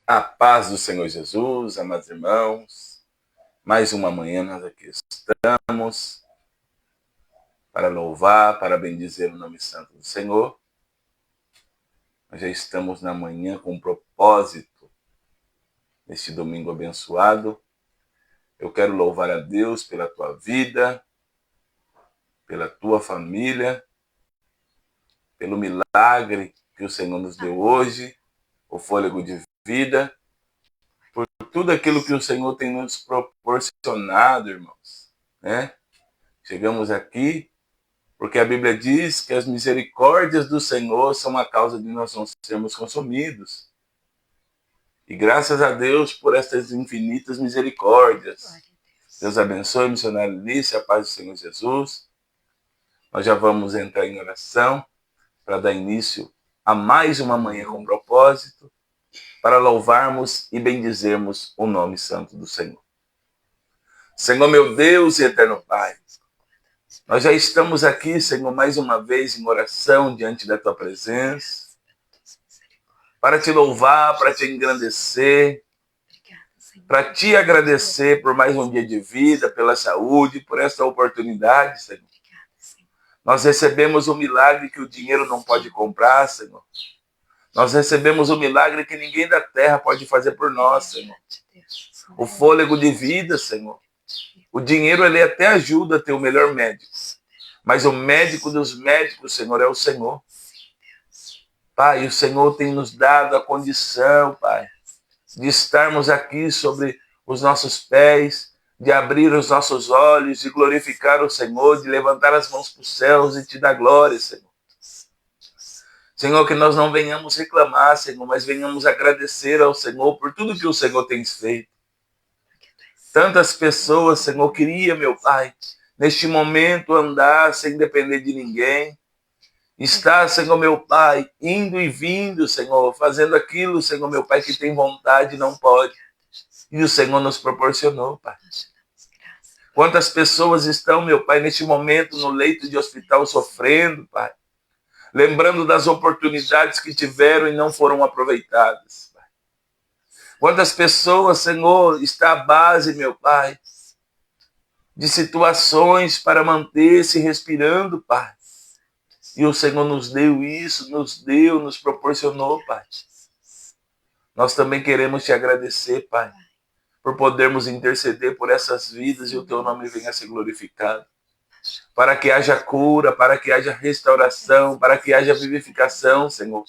A paz do Senhor Jesus, amados irmãos. Mais uma manhã nós aqui estamos para louvar, para bendizer o nome santo do Senhor. Nós já estamos na manhã com um propósito, neste domingo abençoado. Eu quero louvar a Deus pela tua vida, pela tua família, pelo milagre que o Senhor nos deu hoje, o fôlego de vida, por tudo aquilo que o Senhor tem nos proporcionado, irmãos, né? Chegamos aqui porque a Bíblia diz que as misericórdias do Senhor são a causa de nós não sermos consumidos. E graças a Deus por estas infinitas misericórdias. Deus abençoe, missionário Lícia, a paz do Senhor Jesus. Nós já vamos entrar em oração para dar início a mais uma manhã com propósito, para louvarmos e bendizermos o nome santo do Senhor. Senhor, meu Deus e eterno Pai, nós já estamos aqui, Senhor, mais uma vez em oração diante da tua presença, para te louvar, para te engrandecer, para te agradecer por mais um dia de vida, pela saúde, por esta oportunidade, Senhor. Nós recebemos o milagre que o dinheiro não pode comprar, Senhor. Nós recebemos o milagre que ninguém da terra pode fazer por nós, Senhor. O fôlego de vida, Senhor. O dinheiro, ele até ajuda a ter o melhor médico. Mas o médico dos médicos, Senhor, é o Senhor. Pai, o Senhor tem nos dado a condição, Pai, de estarmos aqui sobre os nossos pés, de abrir os nossos olhos, de glorificar o Senhor, de levantar as mãos para os céus e te dar glória, Senhor. Senhor, que nós não venhamos reclamar, Senhor, mas venhamos agradecer ao Senhor por tudo que o Senhor tem feito. Tantas pessoas, Senhor, queria, meu Pai, neste momento andar sem depender de ninguém. Estar, Senhor, meu Pai, indo e vindo, Senhor, fazendo aquilo, Senhor, meu Pai, que tem vontade e não pode. E o Senhor nos proporcionou, Pai. Quantas pessoas estão, meu Pai, neste momento no leito de hospital sofrendo, Pai. Lembrando das oportunidades que tiveram e não foram aproveitadas, Pai. Quantas pessoas, Senhor, está à base, meu Pai, de situações para manter-se respirando, Pai. E o Senhor nos deu isso, nos proporcionou, Pai. Nós também queremos te agradecer, Pai, por podermos interceder por essas vidas e o teu nome venha a ser glorificado. Para que haja cura, para que haja restauração, para que haja vivificação, Senhor.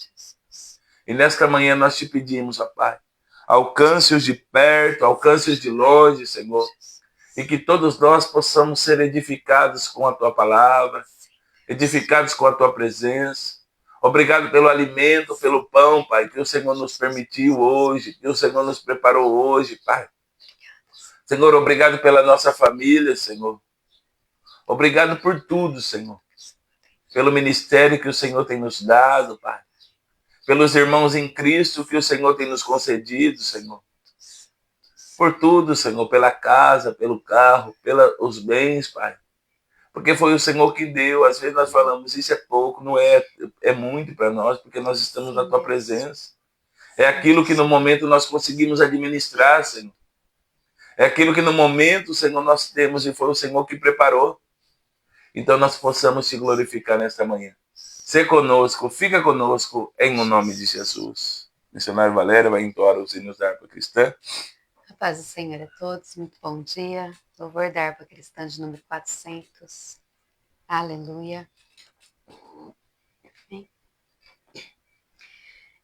E nesta manhã nós te pedimos, ó Pai, alcance-os de perto, alcance-os de longe, Senhor. E que todos nós possamos ser edificados com a tua palavra, edificados com a tua presença. Obrigado pelo alimento, pelo pão, Pai, que o Senhor nos permitiu hoje, que o Senhor nos preparou hoje, Pai. Senhor, obrigado pela nossa família, Senhor. Obrigado por tudo, Senhor. Pelo ministério que o Senhor tem nos dado, Pai. Pelos irmãos em Cristo que o Senhor tem nos concedido, Senhor. Por tudo, Senhor, pela casa, pelo carro, pelos bens, Pai. Porque foi o Senhor que deu. Às vezes nós falamos, isso é pouco, não é, é muito para nós, porque nós estamos na tua presença. É aquilo que no momento nós conseguimos administrar, Senhor. É aquilo que no momento, Senhor, nós temos e foi o Senhor que preparou. Então nós possamos te glorificar nesta manhã. Ser conosco, fica conosco, em o nome de Jesus. Missionário Valéria vai entoar os hinos da harpa cristã. A paz do Senhor a todos, muito bom dia. Louvor da harpa cristã de número 400. Aleluia.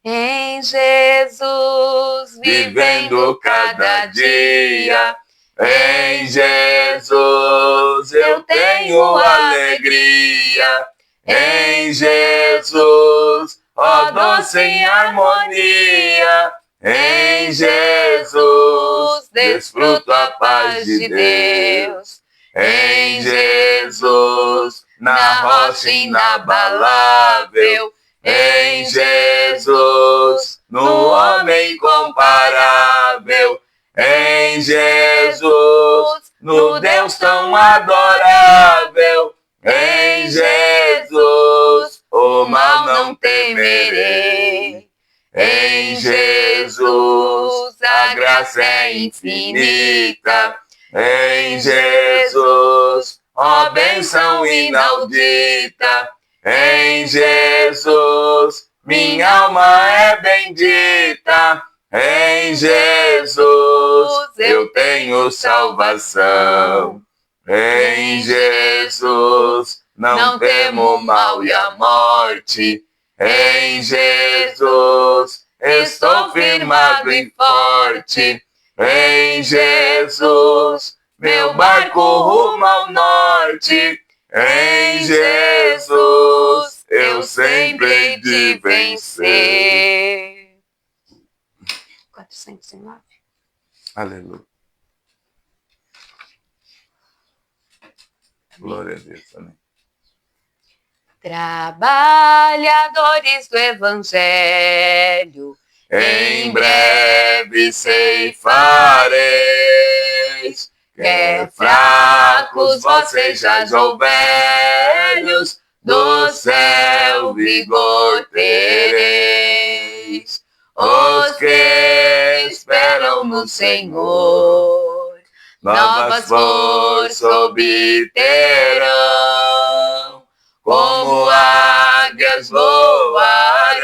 Em Jesus, vivendo cada dia, em Jesus eu tenho alegria. Em Jesus, ó doce em harmonia. Em Jesus, desfruto a paz de Deus. Em Jesus, na rocha inabalável. Em Jesus, no homem incomparável. Em Jesus, no Deus tão adorável. Em Jesus, o mal não temerei. Em Jesus, graça é infinita em Jesus, ó bênção inaudita. Em Jesus, minha alma é bendita. Em Jesus, eu tenho salvação. Em Jesus, não temo o mal e a morte. Em Jesus, estou firmado e forte. Em Jesus, meu barco rumo ao norte. Em Jesus, eu sempre hei de vencer. 409. Aleluia. Glória a Deus. Amém. Trabalhadores do Evangelho, em breve ceifareis. Quer fracos vós sejais ou velhos, do céu vigor tereis. Os que esperam no Senhor, novas forças obterão, como águias voarão,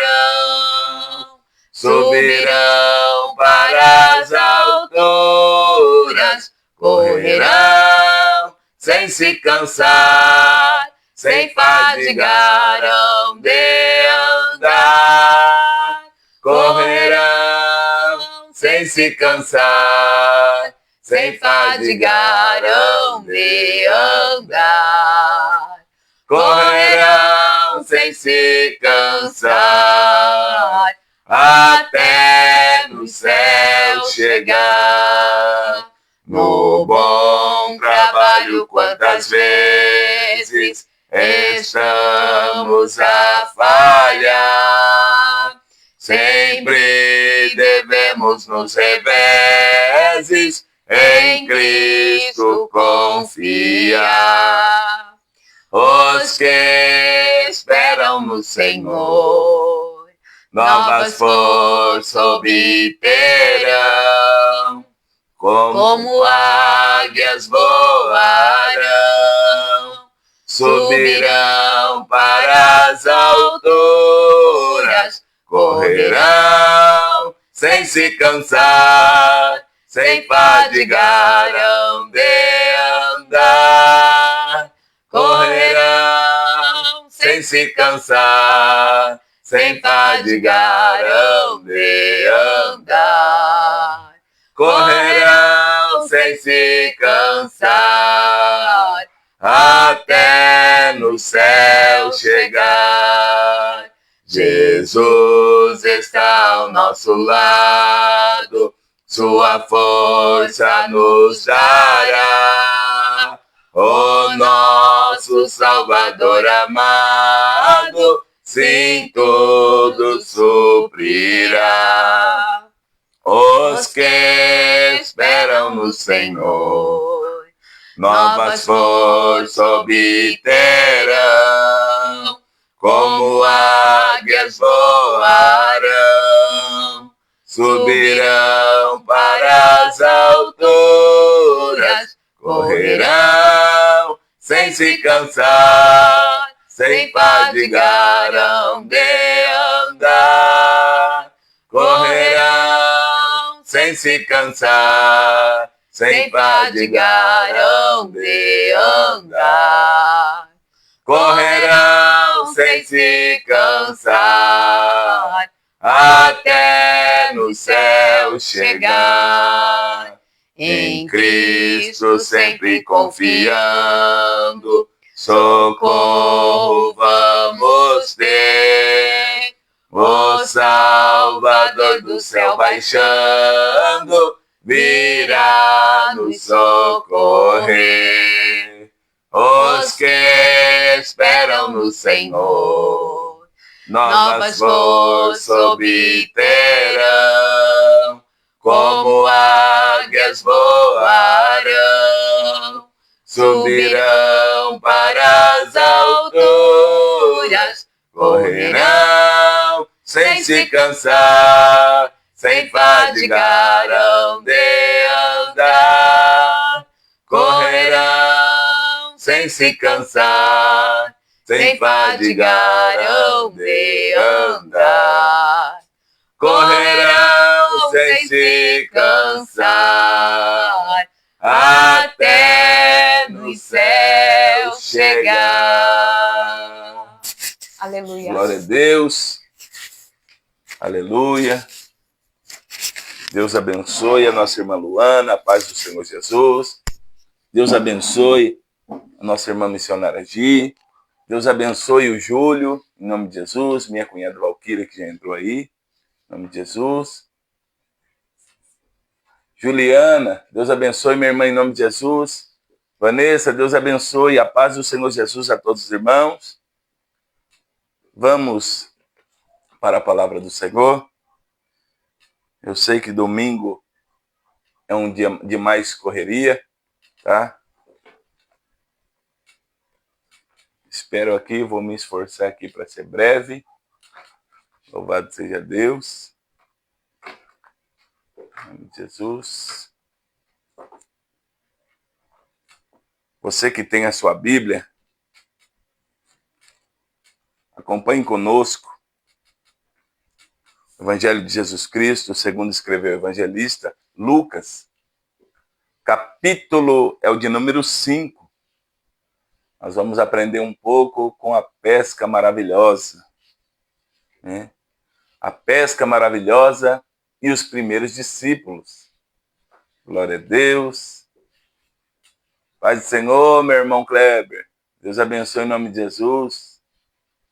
subirão para as alturas, correrão sem se cansar, sem fadigarão de andar. Correrão sem se cansar, sem fadigarão de andar. Correrão sem se cansar, até no céu chegar. No bom trabalho, quantas vezes estamos a falhar. Sempre devemos nos reveses em Cristo confiar. Os que esperam no Senhor, novas forças obterão, como águias voarão, subirão para as alturas, correrão sem se cansar, sem fadigarão de andar. Correrão sem se cansar, sem fadigarão de andar. Correrão sem se cansar, até no céu chegar. Jesus está ao nosso lado, sua força nos dará. O nosso Salvador amado, sim, tudo suprirá. Os que esperam no Senhor, novas forças obterão, como águias voarão, subirão para as alturas, correrão sem se cansar, sem fadigarão de andar. Correrão sem se cansar, sem fadigarão de andar. Correrão sem se cansar, até no céu chegar. Em Cristo sempre confiando, socorro vamos ter. O Salvador do céu baixando, virá nos socorrer. Os que esperam no Senhor, novas forças obterão, como águias voarão, subirão para as alturas, correrão sem se cansar, sem fadigar hão de andar, correrão sem se cansar, sem fadigar hão de andar, correrão sem se cansar, até no céu chegar. Aleluia. Glória a Deus. Aleluia. Deus abençoe a nossa irmã Luana, a paz do Senhor Jesus. Deus abençoe a nossa irmã missionária Gi. Deus abençoe o Júlio, em nome de Jesus. Minha cunhada Valquíria, que já entrou aí, em nome de Jesus. Juliana, Deus abençoe minha irmã, em nome de Jesus. Vanessa, Deus abençoe a paz do Senhor Jesus a todos os irmãos. Vamos para a palavra do Senhor. Eu sei que domingo é um dia de mais correria, tá? Espero aqui, vou me esforçar aqui para ser breve. Louvado seja Deus. Em nome de Jesus. Você que tem a sua Bíblia, acompanhe conosco o Evangelho de Jesus Cristo, segundo escreveu o evangelista Lucas. Capítulo é o de número 5. Nós vamos aprender um pouco com a pesca maravilhosa, né? A pesca maravilhosa e os primeiros discípulos. Glória a Deus. Paz do Senhor, meu irmão Kleber. Deus abençoe em nome de Jesus.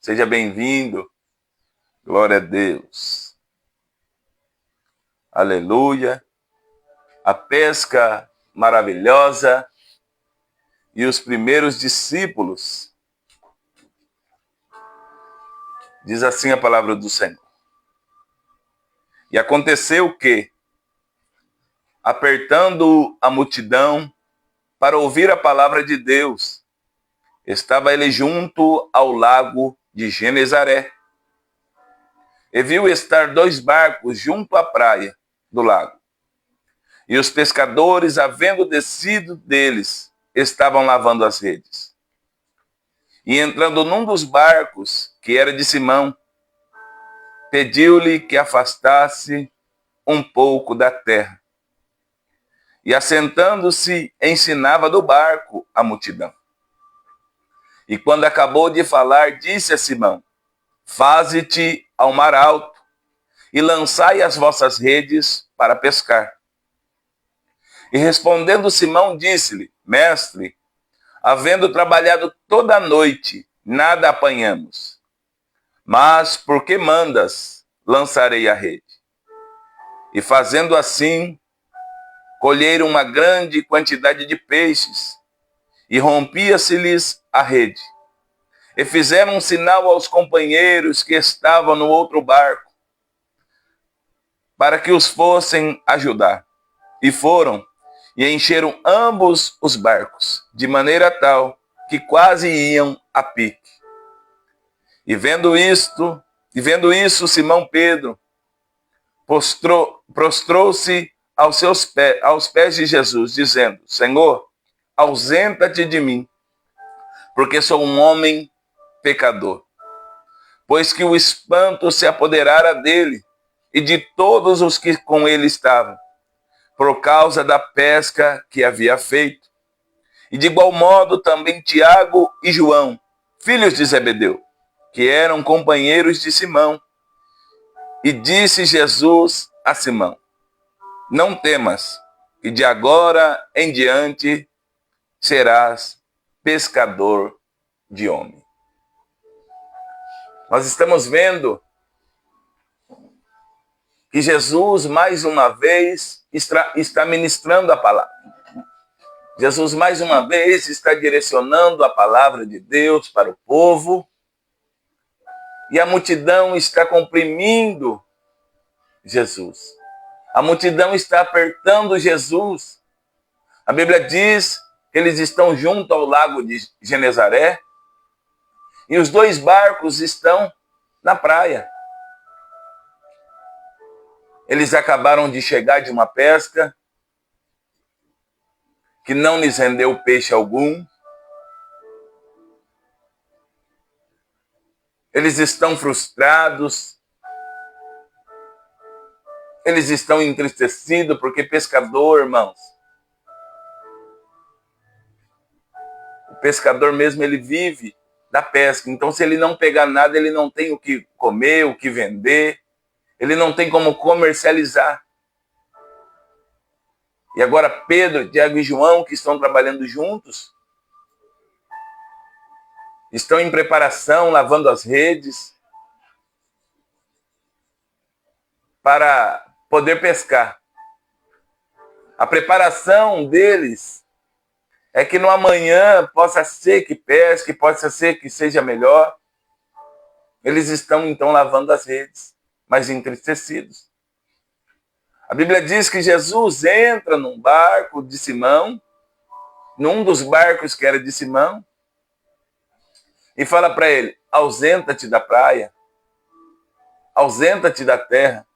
Seja bem-vindo. Glória a Deus. Aleluia. A pesca maravilhosa e os primeiros discípulos. Diz assim a palavra do Senhor. E aconteceu que, apertando a multidão para ouvir a palavra de Deus, estava ele junto ao lago de Genezaré. E viu estar 2 barcos junto à praia do lago. E os pescadores, havendo descido deles, estavam lavando as redes. E entrando num dos barcos, que era de Simão, pediu-lhe que afastasse um pouco da terra. E assentando-se, ensinava do barco a multidão. E quando acabou de falar, disse a Simão: faze-te ao mar alto, e lançai as vossas redes para pescar. E respondendo Simão, disse-lhe: mestre, havendo trabalhado toda a noite, nada apanhamos. Mas, porque mandas, lançarei a rede. E fazendo assim, colheram uma grande quantidade de peixes, e rompia-se-lhes a rede. E fizeram um sinal aos companheiros que estavam no outro barco, para que os fossem ajudar. E foram, e encheram ambos os barcos, de maneira tal que quase iam a pique. E vendo isso, Simão Pedro prostrou-se aos pés de Jesus, dizendo: Senhor, ausenta-te de mim, porque sou um homem pecador. Pois que o espanto se apoderara dele e de todos os que com ele estavam, por causa da pesca que havia feito. E de igual modo também Tiago e João, filhos de Zebedeu, que eram companheiros de Simão. E disse Jesus a Simão: não temas, que de agora em diante serás pescador de homens. Nós estamos vendo que Jesus, mais uma vez, está ministrando a palavra. Jesus, mais uma vez, está direcionando a palavra de Deus para o povo. E a multidão está comprimindo Jesus. A multidão está apertando Jesus. A Bíblia diz que eles estão junto ao lago de Genezaré. E os 2 barcos estão na praia. Eles acabaram de chegar de uma pesca que não lhes rendeu peixe algum. Eles estão frustrados. Eles estão entristecidos porque pescador, irmãos, o pescador mesmo, ele vive da pesca. Então, se ele não pegar nada, ele não tem o que comer, o que vender. Ele não tem como comercializar. E agora Pedro, Tiago e João, que estão trabalhando juntos, estão em preparação, lavando as redes, para poder pescar. A preparação deles é que no amanhã possa ser que pesque, possa ser que seja melhor. Eles estão então lavando as redes, mas entristecidos. A Bíblia diz que Jesus entra num barco de Simão, num dos barcos que era de Simão, e fala para ele: ausenta-te da praia, ausenta-te da terra.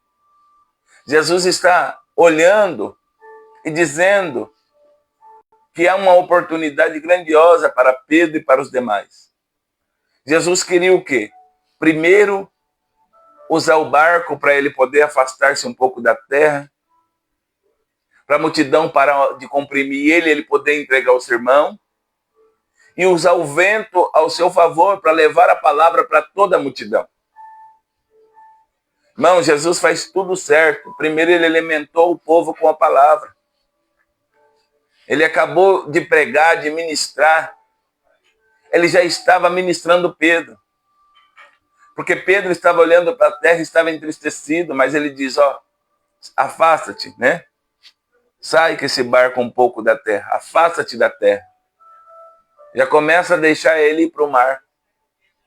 Jesus está olhando e dizendo que há uma oportunidade grandiosa para Pedro e para os demais. Jesus queria o quê? Primeiro, usar o barco para ele poder afastar-se um pouco da terra, para a multidão parar de comprimir ele poder entregar o sermão, e usar o vento ao seu favor para levar a palavra para toda a multidão. Irmão, Jesus faz tudo certo. Primeiro ele alimentou o povo com a palavra. Ele acabou de pregar, de ministrar. Ele já estava ministrando Pedro. Porque Pedro estava olhando para a terra e estava entristecido, mas ele diz, afasta-te, né? Sai com esse barco um pouco da terra, afasta-te da terra. Já começa a deixar ele ir para o mar.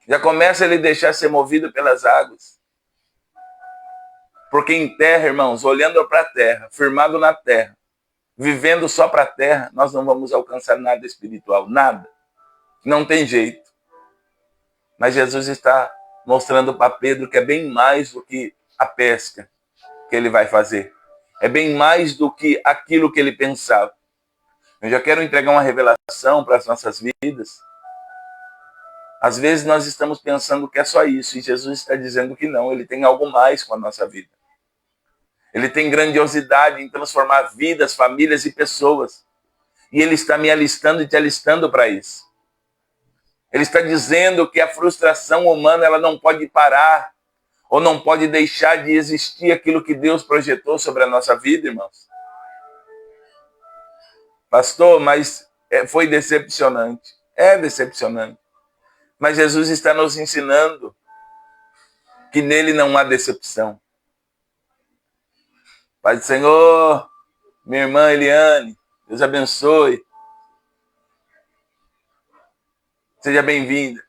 Já começa ele a deixar ser movido pelas águas. Porque em terra, irmãos, olhando para a terra, firmado na terra, vivendo só para a terra, nós não vamos alcançar nada espiritual, nada. Não tem jeito. Mas Jesus está mostrando para Pedro que é bem mais do que a pesca que ele vai fazer. É bem mais do que aquilo que ele pensava. Eu já quero entregar uma revelação para as nossas vidas. Às vezes nós estamos pensando que é só isso, e Jesus está dizendo que não, ele tem algo mais com a nossa vida. Ele tem grandiosidade em transformar vidas, famílias e pessoas. E ele está me alistando e te alistando para isso. Ele está dizendo que a frustração humana ela não pode parar, ou não pode deixar de existir aquilo que Deus projetou sobre a nossa vida, irmãos. Pastor, mas foi decepcionante. É decepcionante. Mas Jesus está nos ensinando que nele não há decepção. Pai do Senhor, minha irmã Eliane, Deus abençoe. Seja bem-vinda.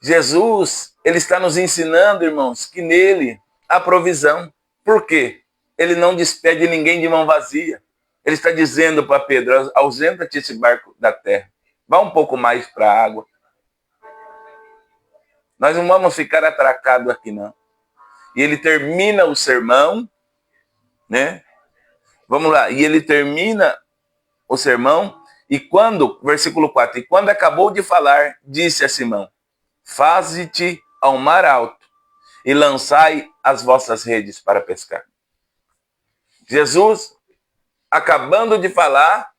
Jesus, ele está nos ensinando, irmãos, que nele há provisão. Por quê? Ele não despede ninguém de mão vazia. Ele está dizendo para Pedro, ausenta-te esse barco da terra. Vá um pouco mais para a água. Nós não vamos ficar atracados aqui, não. E ele termina o sermão, né? Vamos lá. E ele termina o sermão, e quando, versículo 4, e quando acabou de falar, disse a Simão, faze-te ao mar alto e lançai as vossas redes para pescar. Jesus, acabando de falar,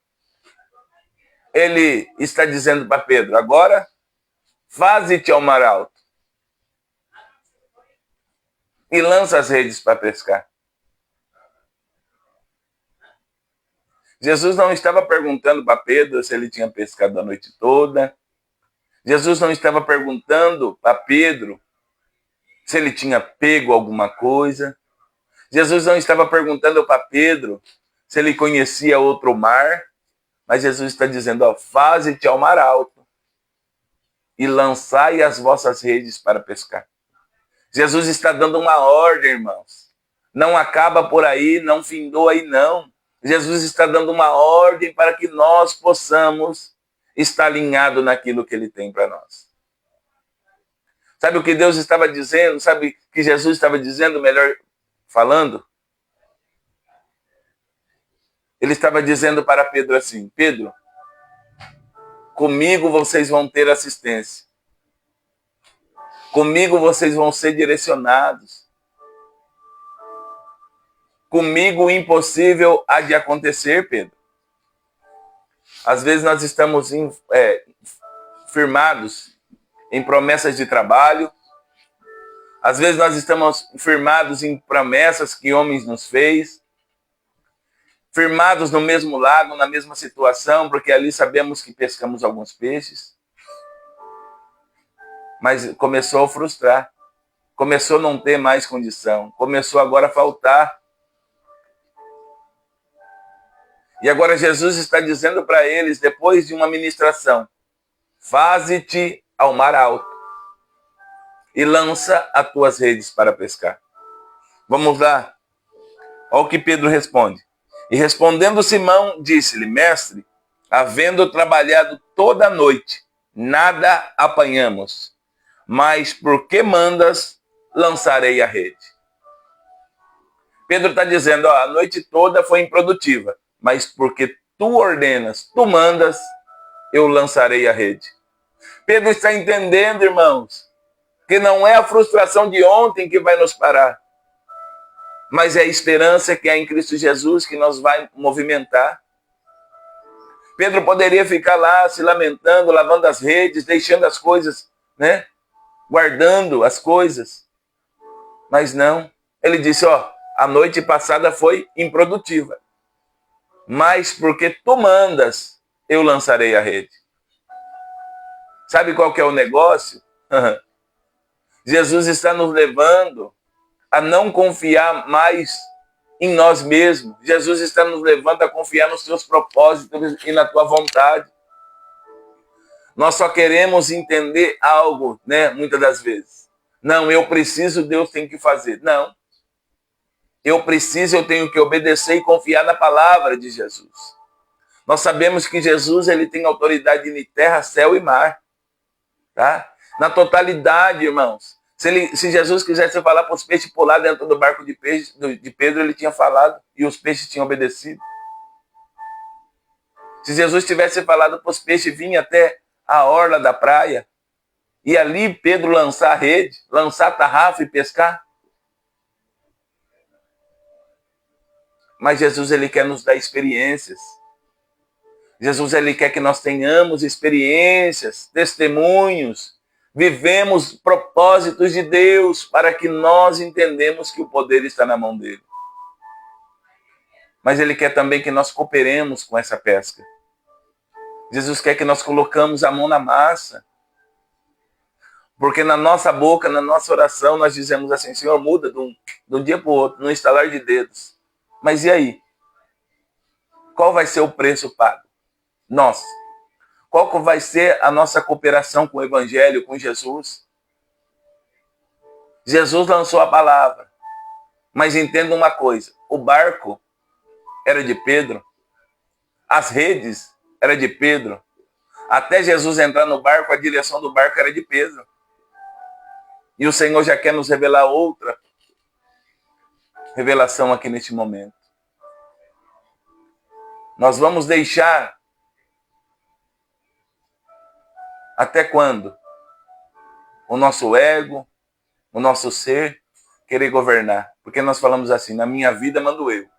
ele está dizendo para Pedro, agora, faze-te ao mar alto e lança as redes para pescar. Jesus não estava perguntando para Pedro se ele tinha pescado a noite toda. Jesus não estava perguntando para Pedro se ele tinha pego alguma coisa. Jesus não estava perguntando para Pedro se ele conhecia outro mar. Mas Jesus está dizendo, faze-te ao mar alto e lançai as vossas redes para pescar. Jesus está dando uma ordem, irmãos. Não acaba por aí, não findou aí, não. Jesus está dando uma ordem para que nós possamos estar alinhados naquilo que ele tem para nós. Sabe o que Deus estava dizendo? Sabe o que Jesus estava dizendo? Melhor, falando, ele estava dizendo para Pedro assim: Pedro, comigo vocês vão ter assistência. Comigo vocês vão ser direcionados. Comigo o impossível há de acontecer, Pedro. Às vezes nós estamos firmados em promessas de trabalho. Às vezes nós estamos firmados em promessas que homens nos fez. Firmados no mesmo lago, na mesma situação, porque ali sabemos que pescamos alguns peixes. Mas começou a frustrar. Começou a não ter mais condição. Começou agora a faltar. E agora Jesus está dizendo para eles, depois de uma ministração: faze-te ao mar alto e lança as tuas redes para pescar. Vamos lá. Olha o que Pedro responde. E respondendo Simão, disse-lhe: mestre, havendo trabalhado toda a noite, nada apanhamos. Mas por que mandas, lançarei a rede? Pedro está dizendo: a noite toda foi improdutiva, mas porque tu ordenas, tu mandas, eu lançarei a rede. Pedro está entendendo, irmãos, que não é a frustração de ontem que vai nos parar, mas é a esperança que há em Cristo Jesus que nos vai movimentar. Pedro poderia ficar lá se lamentando, lavando as redes, deixando as coisas, guardando as coisas. Mas não. Ele disse: a noite passada foi improdutiva, mas porque tu mandas, eu lançarei a rede. Sabe qual que é o negócio? Jesus está nos levando a não confiar mais em nós mesmos. Jesus está nos levando a confiar nos teus propósitos e na tua vontade. Nós só queremos entender algo, muitas das vezes. Não, eu preciso, Deus tem que fazer. Não. Eu preciso, eu tenho que obedecer e confiar na palavra de Jesus. Nós sabemos que Jesus, ele tem autoridade em terra, céu e mar. Tá? Na totalidade, irmãos. Se Jesus quisesse falar para os peixes pular dentro do barco de Pedro, ele tinha falado e os peixes tinham obedecido. Se Jesus tivesse falado para os peixes virem até a orla da praia e ali Pedro lançar a rede, lançar a tarrafa e pescar. Mas Jesus, ele quer nos dar experiências. Jesus, ele quer que nós tenhamos experiências, testemunhos, vivemos propósitos de Deus para que nós entendamos que o poder está na mão dele. Mas ele quer também que nós cooperemos com essa pesca. Jesus quer que nós colocamos a mão na massa. Porque na nossa boca, na nossa oração, nós dizemos assim: Senhor, muda de um dia para o outro, no estalar de dedos. Mas e aí? Qual vai ser o preço pago? Nós. Qual vai ser a nossa cooperação com o Evangelho, com Jesus? Jesus lançou a palavra. Mas entenda uma coisa: o barco era de Pedro. As redes eram de Pedro. Até Jesus entrar no barco, a direção do barco era de Pedro. E o Senhor já quer nos revelar outra revelação aqui neste momento. Nós vamos deixar até quando o nosso ego, o nosso ser querer governar? Porque nós falamos assim: na minha vida mando eu.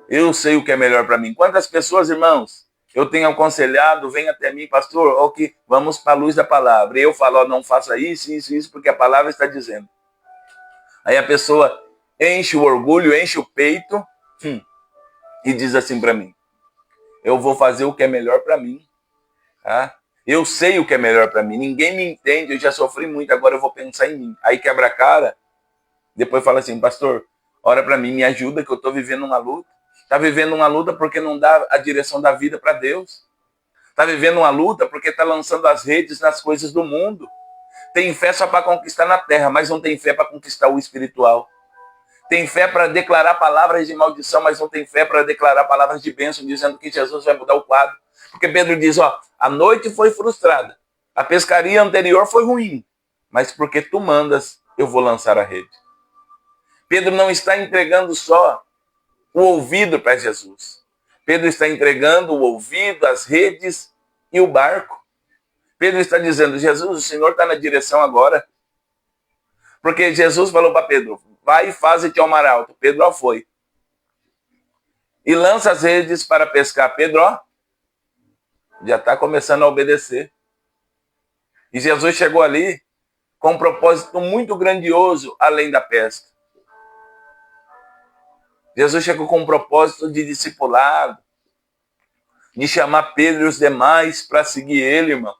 Eu sei o que é melhor para mim. Quantas pessoas, irmãos, eu tenho aconselhado, vem até mim: pastor, vamos para a luz da palavra. E eu falo: não faça isso, isso, isso, porque a palavra está dizendo. Aí a pessoa enche o orgulho, enche o peito e diz assim para mim: eu vou fazer o que é melhor para mim. Tá? Eu sei o que é melhor para mim. Ninguém me entende, eu já sofri muito, agora eu vou pensar em mim. Aí quebra a cara, depois fala assim: pastor, ora para mim, me ajuda que eu estou vivendo uma luta. Está vivendo uma luta porque não dá a direção da vida para Deus. Está vivendo uma luta porque está lançando as redes nas coisas do mundo. Tem fé só para conquistar na terra, mas não tem fé para conquistar o espiritual. Tem fé para declarar palavras de maldição, mas não tem fé para declarar palavras de bênção, dizendo que Jesus vai mudar o quadro. Porque Pedro diz: a noite foi frustrada. A pescaria anterior foi ruim. Mas porque tu mandas, eu vou lançar a rede. Pedro não está entregando só o ouvido para Jesus. Pedro está entregando o ouvido, as redes e o barco. Pedro está dizendo, Jesus, o Senhor está na direção agora. Porque Jesus falou para Pedro, vai e faze-te ao mar alto. Pedro, ó, foi. E lança as redes para pescar. Pedro, ó, já está começando a obedecer. E Jesus chegou ali com um propósito muito grandioso, além da pesca. Jesus chegou com um propósito de discipulado, de chamar Pedro e os demais para seguir ele, irmão.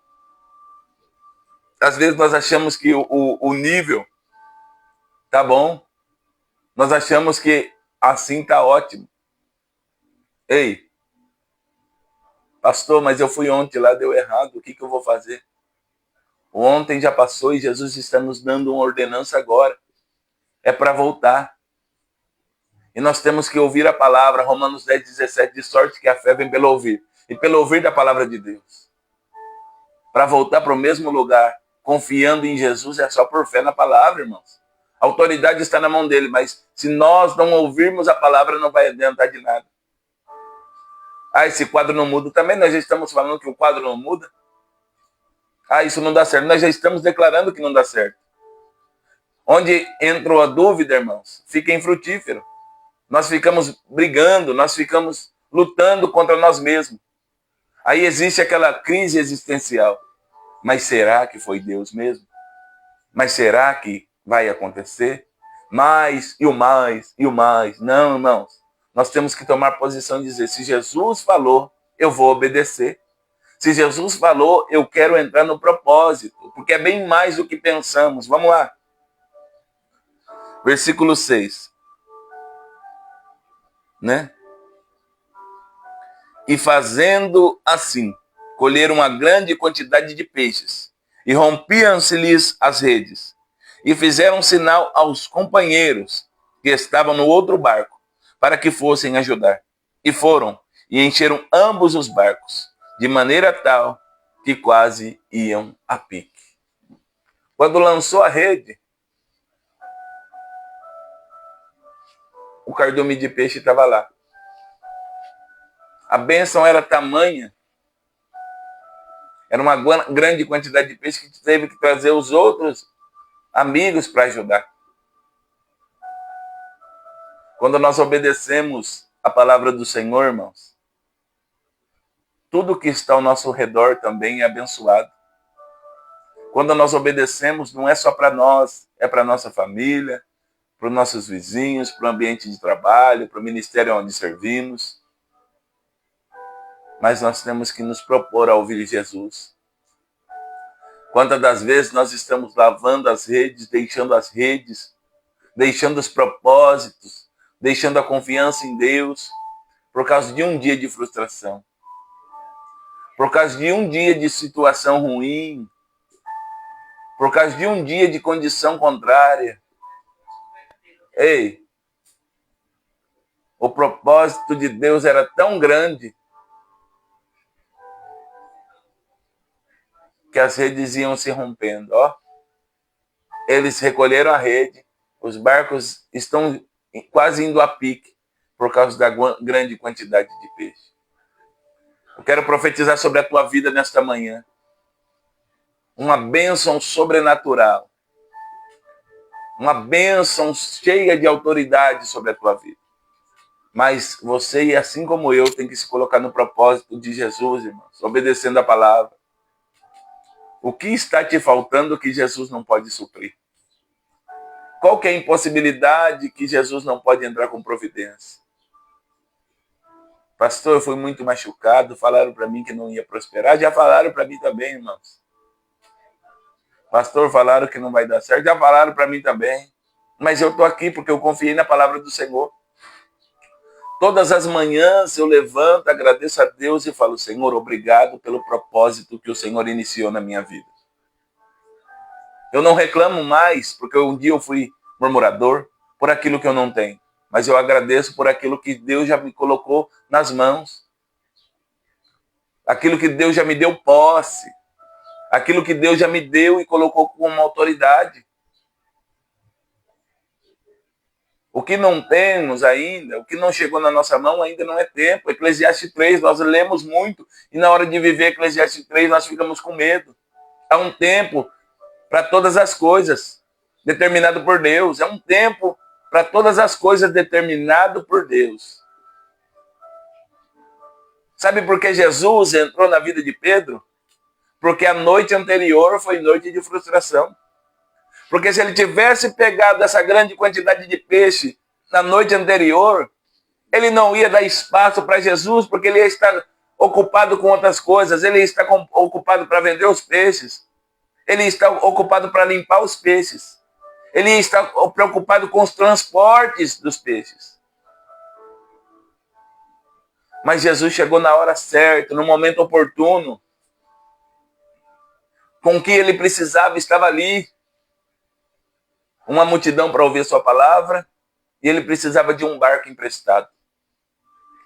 Às vezes nós achamos que o nível tá bom. Nós achamos que assim tá ótimo. Ei, pastor, mas eu fui ontem lá, deu errado, o que eu vou fazer? O ontem já passou e Jesus está nos dando uma ordenança agora. É para voltar. E nós temos que ouvir a palavra, Romanos 10:17, de sorte que a fé vem pelo ouvir. E pelo ouvir da palavra de Deus. Para voltar para o mesmo lugar, confiando em Jesus, é só por fé na palavra, irmãos. A autoridade está na mão dele, mas se nós não ouvirmos a palavra, não vai adiantar de nada. Ah, esse quadro não muda. Também nós já estamos falando que o quadro não muda. Ah, isso não dá certo. Nós já estamos declarando que não dá certo. Onde entrou a dúvida, irmãos, fica infrutífero. Nós ficamos brigando, nós ficamos lutando contra nós mesmos. Aí existe aquela crise existencial. Mas será que foi Deus mesmo? Mas será que vai acontecer? Mais, e o mais, e o mais. Não, irmãos. Nós temos que tomar posição e dizer, se Jesus falou, eu vou obedecer. Se Jesus falou, eu quero entrar no propósito. Porque é bem mais do que pensamos. Vamos lá. Versículo 6. Né? E fazendo assim, colheram uma grande quantidade de peixes, e rompiam-se-lhes as redes, e fizeram sinal aos companheiros que estavam no outro barco, para que fossem ajudar. E foram, e encheram ambos os barcos, de maneira tal que quase iam a pique. Quando lançou a rede, o cardume de peixe estava lá. A bênção era tamanha, era uma grande quantidade de peixe que teve que trazer os outros amigos para ajudar. Quando nós obedecemos a palavra do Senhor, irmãos, tudo que está ao nosso redor também é abençoado. Quando nós obedecemos, não é só para nós, é para nossa família, para os nossos vizinhos, para o ambiente de trabalho, para o ministério onde servimos. Mas nós temos que nos propor a ouvir Jesus. Quantas das vezes nós estamos lavando as redes, deixando os propósitos, deixando a confiança em Deus, por causa de um dia de frustração, por causa de um dia de situação ruim, por causa de um dia de condição contrária. Ei, o propósito de Deus era tão grande que as redes iam se rompendo. Ó, eles recolheram a rede, os barcos estão quase indo a pique por causa da grande quantidade de peixe. Eu quero profetizar sobre a tua vida nesta manhã. Uma bênção sobrenatural. Uma bênção cheia de autoridade sobre a tua vida. Mas você, assim como eu, tem que se colocar no propósito de Jesus, irmãos, obedecendo a palavra. O que está te faltando que Jesus não pode suprir? Qual que é a impossibilidade que Jesus não pode entrar com providência? Pastor, eu fui muito machucado, falaram para mim que não ia prosperar, já falaram para mim também, irmãos. Pastor, falaram que não vai dar certo, já falaram para mim também. Mas eu estou aqui porque eu confiei na palavra do Senhor. Todas as manhãs eu levanto, agradeço a Deus e falo, Senhor, obrigado pelo propósito que o Senhor iniciou na minha vida. Eu não reclamo mais, porque um dia eu fui murmurador por aquilo que eu não tenho. Mas eu agradeço por aquilo que Deus já me colocou nas mãos. Aquilo que Deus já me deu posse. Aquilo que Deus já me deu e colocou como autoridade. O que não temos ainda, o que não chegou na nossa mão ainda não é tempo. Eclesiastes 3, nós lemos muito e na hora de viver Eclesiastes 3 nós ficamos com medo. Há um tempo para todas as coisas, determinado por Deus. É um tempo para todas as coisas determinado por Deus. Sabe por que Jesus entrou na vida de Pedro? Porque a noite anterior foi noite de frustração. Porque se ele tivesse pegado essa grande quantidade de peixe na noite anterior, ele não ia dar espaço para Jesus, porque ele ia estar ocupado com outras coisas, ele ia estar ocupado para vender os peixes, ele ia estar ocupado para limpar os peixes, ele ia estar preocupado com os transportes dos peixes. Mas Jesus chegou na hora certa, no momento oportuno, com o que ele precisava estava ali. Uma multidão para ouvir sua palavra, e ele precisava de um barco emprestado.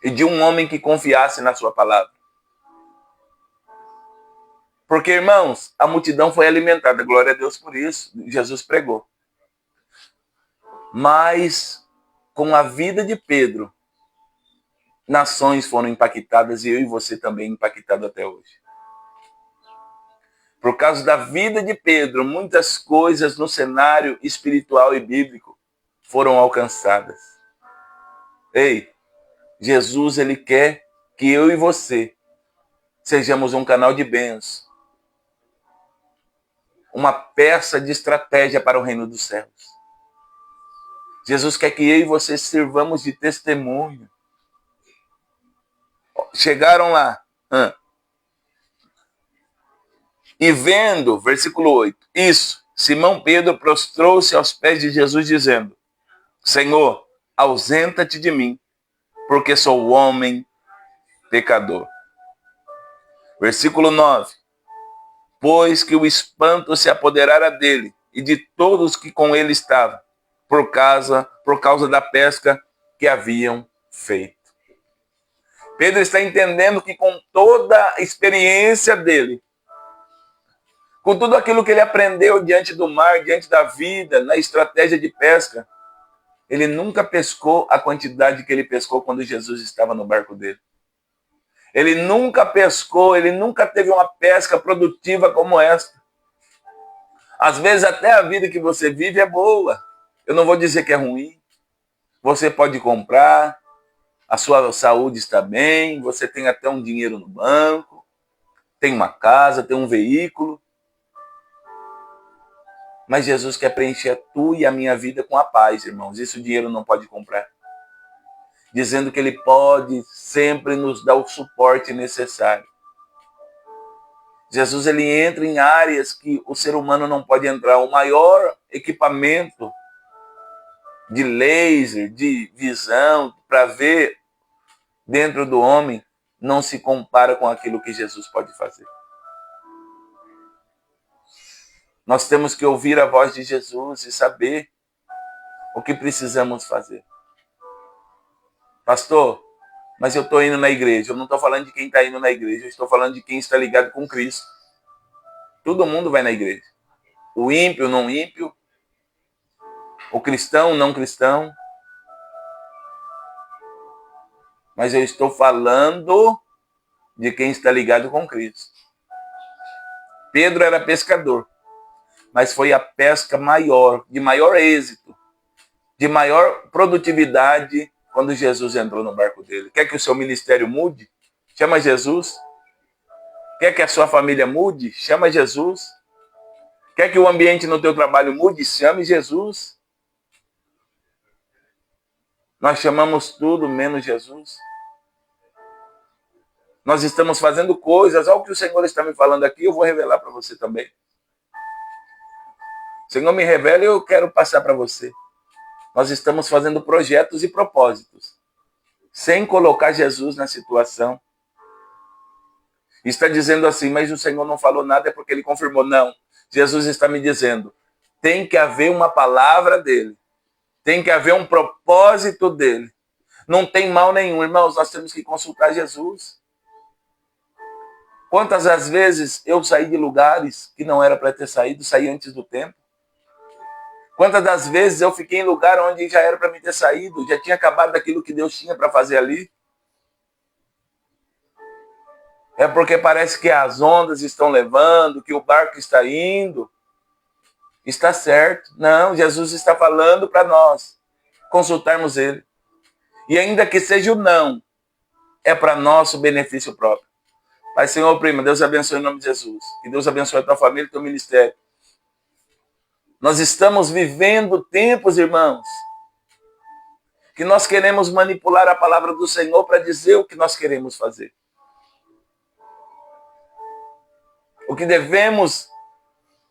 E de um homem que confiasse na sua palavra. Porque, irmãos, a multidão foi alimentada, glória a Deus por isso, Jesus pregou. Mas, com a vida de Pedro, nações foram impactadas e eu e você também impactado até hoje. Por causa da vida de Pedro, muitas coisas no cenário espiritual e bíblico foram alcançadas. Ei, Jesus, ele quer que eu e você sejamos um canal de bênção. Uma peça de estratégia para o reino dos céus. Jesus quer que eu e você sirvamos de testemunho. Chegaram lá. E vendo, versículo 8, isso, Simão Pedro prostrou-se aos pés de Jesus, dizendo: Senhor, ausenta-te de mim, porque sou homem pecador. Versículo 9, pois que o espanto se apoderara dele e de todos que com ele estavam, por causa da pesca que haviam feito. Pedro está entendendo que com toda a experiência dele, com tudo aquilo que ele aprendeu diante do mar, diante da vida, na estratégia de pesca, ele nunca pescou a quantidade que ele pescou quando Jesus estava no barco dele. Ele nunca pescou, ele nunca teve uma pesca produtiva como esta. Às vezes até a vida que você vive é boa. Eu não vou dizer que é ruim. Você pode comprar, a sua saúde está bem, você tem até um dinheiro no banco, tem uma casa, tem um veículo. Mas Jesus quer preencher a tua e a minha vida com a paz, irmãos. Isso o dinheiro não pode comprar. Dizendo que ele pode sempre nos dar o suporte necessário. Jesus, ele entra em áreas que o ser humano não pode entrar. O maior equipamento de laser, de visão, para ver dentro do homem, não se compara com aquilo que Jesus pode fazer. Nós temos que ouvir a voz de Jesus e saber o que precisamos fazer. Pastor, mas eu estou indo na igreja. Eu não estou falando de quem está indo na igreja. Eu estou falando de quem está ligado com Cristo. Todo mundo vai na igreja. O ímpio, o não ímpio. O cristão, o não cristão. Mas eu estou falando de quem está ligado com Cristo. Pedro era pescador. Mas foi a pesca maior, de maior êxito, de maior produtividade, quando Jesus entrou no barco dele. Quer que o seu ministério mude? Chama Jesus. Quer que a sua família mude? Chama Jesus. Quer que o ambiente no teu trabalho mude? Chame Jesus. Nós chamamos tudo menos Jesus. Nós estamos fazendo coisas, olha o que o Senhor está me falando aqui, eu vou revelar para você também. O Senhor me revela e eu quero passar para você. Nós estamos fazendo projetos e propósitos, sem colocar Jesus na situação. Está dizendo assim, mas o Senhor não falou nada, é porque ele confirmou. Não, Jesus está me dizendo, tem que haver uma palavra dele, tem que haver um propósito dele. Não tem mal nenhum, irmãos, nós temos que consultar Jesus. Quantas as vezes eu saí de lugares que não era para ter saído, saí antes do tempo. Quantas das vezes eu fiquei em lugar onde já era para me ter saído, já tinha acabado daquilo que Deus tinha para fazer ali. É porque parece que as ondas estão levando, que o barco está indo. Está certo. Não, Jesus está falando para nós consultarmos Ele. E ainda que seja o não, é para nosso benefício próprio. Pai, Senhor, prima, Deus abençoe em nome de Jesus. Que Deus abençoe a tua família e teu ministério. Nós estamos vivendo tempos, irmãos, que nós queremos manipular a palavra do Senhor para dizer o que nós queremos fazer. O que devemos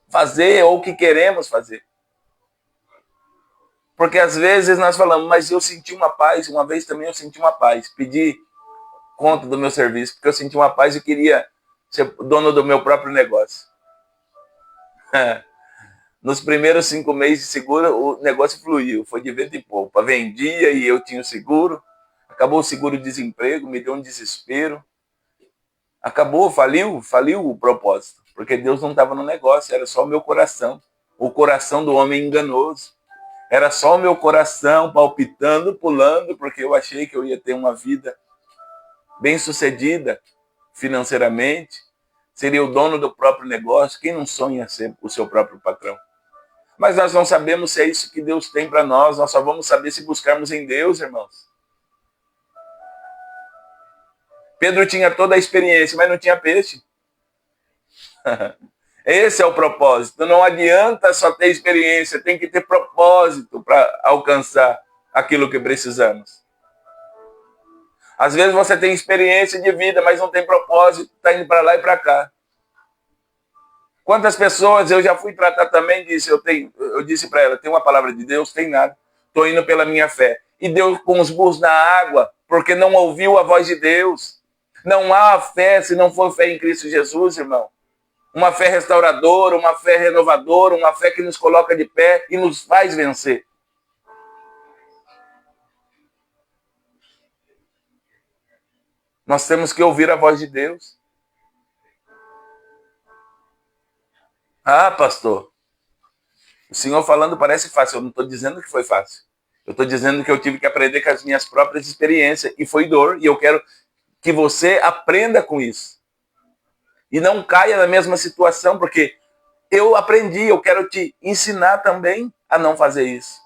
fazer ou o que queremos fazer. Porque às vezes nós falamos, mas eu senti uma paz, uma vez também eu senti uma paz. Pedi conta do meu serviço, porque eu senti uma paz e queria ser dono do meu próprio negócio. Nos primeiros 5 meses de seguro, o negócio fluiu. Foi de vento e poupa. Vendia e eu tinha o seguro. Acabou o seguro-desemprego, me deu um desespero. Acabou, faliu o propósito. Porque Deus não estava no negócio, era só o meu coração. O coração do homem enganoso. Era só o meu coração palpitando, pulando, porque eu achei que eu ia ter uma vida bem-sucedida financeiramente. Seria o dono do próprio negócio. Quem não sonha ser o seu próprio patrão? Mas nós não sabemos se é isso que Deus tem para nós. Nós só vamos saber se buscarmos em Deus, irmãos. Pedro tinha toda a experiência, mas não tinha peixe. Esse é o propósito. Não adianta só ter experiência, tem que ter propósito para alcançar aquilo que precisamos. Às vezes você tem experiência de vida, mas não tem propósito, está indo para lá e para cá. Quantas pessoas eu já fui tratar também, eu disse para ela, tem uma palavra de Deus? Tem nada. Estou indo pela minha fé. E deu com os burros na água, porque não ouviu a voz de Deus. Não há fé se não for fé em Cristo Jesus, irmão. Uma fé restauradora, uma fé renovadora, uma fé que nos coloca de pé e nos faz vencer. Nós temos que ouvir a voz de Deus. Ah, pastor, o senhor falando parece fácil. Eu não estou dizendo que foi fácil. Eu estou dizendo que eu tive que aprender com as minhas próprias experiências. E foi dor. E eu quero que você aprenda com isso. E não caia na mesma situação, porque eu aprendi. Eu quero te ensinar também a não fazer isso.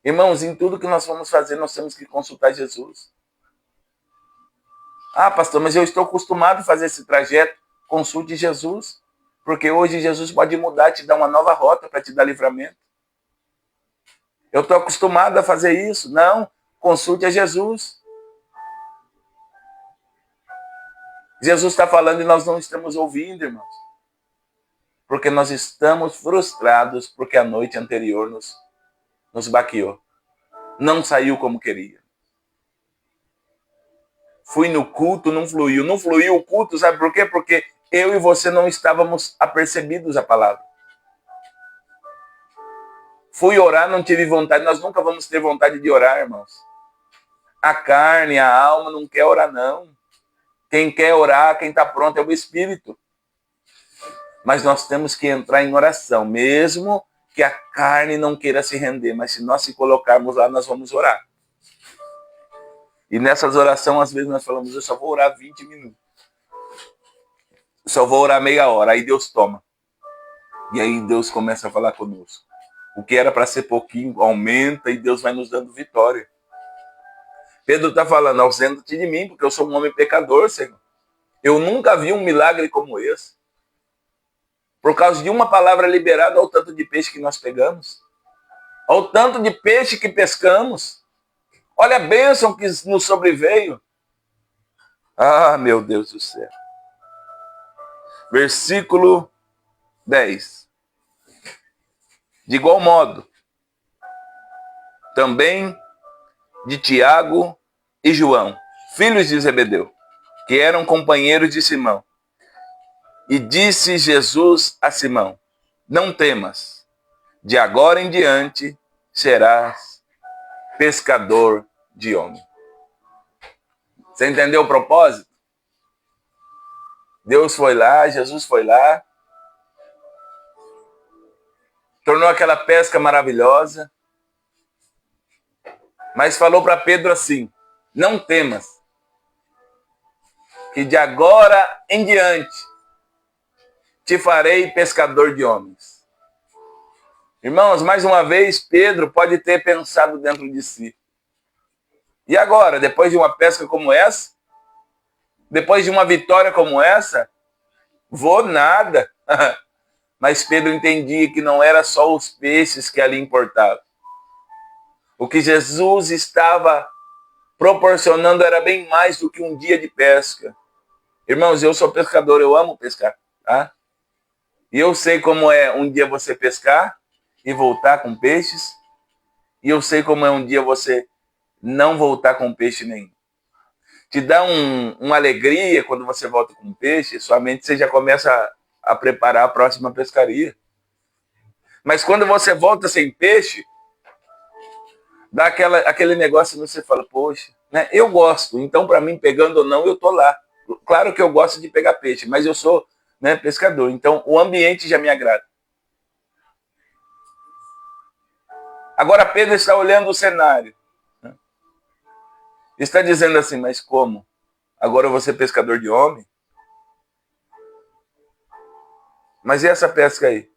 Irmãos, em tudo que nós vamos fazer, nós temos que consultar Jesus. Ah, pastor, mas eu estou acostumado a fazer esse trajeto. Consulte Jesus. Porque hoje Jesus pode mudar, te dar uma nova rota para te dar livramento. Eu estou acostumado a fazer isso. Não, consulte a Jesus. Jesus está falando e nós não estamos ouvindo, irmãos. Porque nós estamos frustrados porque a noite anterior nos baqueou. Não saiu como queria. Fui no culto, não fluiu. Não fluiu o culto, sabe por quê? Porque eu e você não estávamos apercebidos a palavra. Fui orar, não tive vontade. Nós nunca vamos ter vontade de orar, irmãos. A carne, a alma não quer orar, não. Quem quer orar, quem está pronto é o Espírito. Mas nós temos que entrar em oração, mesmo que a carne não queira se render. Mas se nós se colocarmos lá, nós vamos orar. E nessas orações, às vezes nós falamos, eu só vou orar 20 minutos. Eu só vou orar meia hora. Aí Deus toma. E aí Deus começa a falar conosco. O que era para ser pouquinho, aumenta e Deus vai nos dando vitória. Pedro está falando, ausenta-te de mim, porque eu sou um homem pecador, Senhor. Eu nunca vi um milagre como esse. Por causa de uma palavra liberada, ao tanto de peixe que nós pegamos. Ao tanto de peixe que pescamos. Olha a bênção que nos sobreveio. Ah, meu Deus do céu. Versículo 10. De igual modo, também de Tiago e João, filhos de Zebedeu, que eram companheiros de Simão. E disse Jesus a Simão, não temas, de agora em diante serás pescador de homens. Você entendeu o propósito? Deus foi lá, Jesus foi lá, tornou aquela pesca maravilhosa, mas falou para Pedro assim: não temas, que de agora em diante te farei pescador de homens. Irmãos, mais uma vez, Pedro pode ter pensado dentro de si: e agora, depois de uma pesca como essa, depois de uma vitória como essa, vou nada. Mas Pedro entendia que não era só os peixes que ali importavam. O que Jesus estava proporcionando era bem mais do que um dia de pesca. Irmãos, eu sou pescador, eu amo pescar, tá? E eu sei como é um dia você pescar e voltar com peixes. E eu sei como é um dia você não voltar com peixe nenhum. Te dá uma alegria quando você volta com peixe, sua mente você já começa a preparar a próxima pescaria. Mas quando você volta sem peixe, dá aquele negócio que você fala: poxa, né? Eu gosto, então para mim, pegando ou não, eu tô lá. Claro que eu gosto de pegar peixe, mas eu sou, né, pescador, então o ambiente já me agrada. Agora Pedro está olhando o cenário, né? Está dizendo assim: mas como? Agora eu vou ser pescador de homem? Mas e essa pesca aí?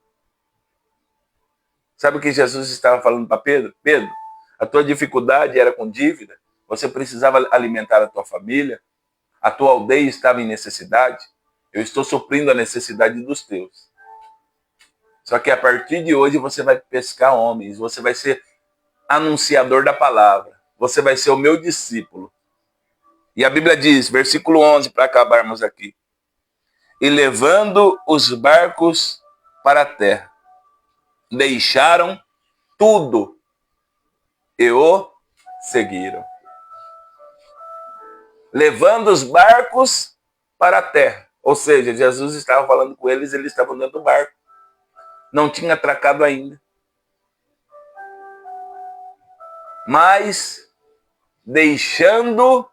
Sabe o que Jesus estava falando para Pedro? Pedro, a tua dificuldade era com dívida, você precisava alimentar a tua família, a tua aldeia estava em necessidade, eu estou suprindo a necessidade dos teus. Só que a partir de hoje você vai pescar homens, você vai ser anunciador da palavra, você vai ser o meu discípulo. E a Bíblia diz, versículo 11, para acabarmos aqui: e levando os barcos para a terra, deixaram tudo e o seguiram. Levando os barcos para a terra. Ou seja, Jesus estava falando com eles estavam dentro do barco. Não tinha atracado ainda. Mas, deixando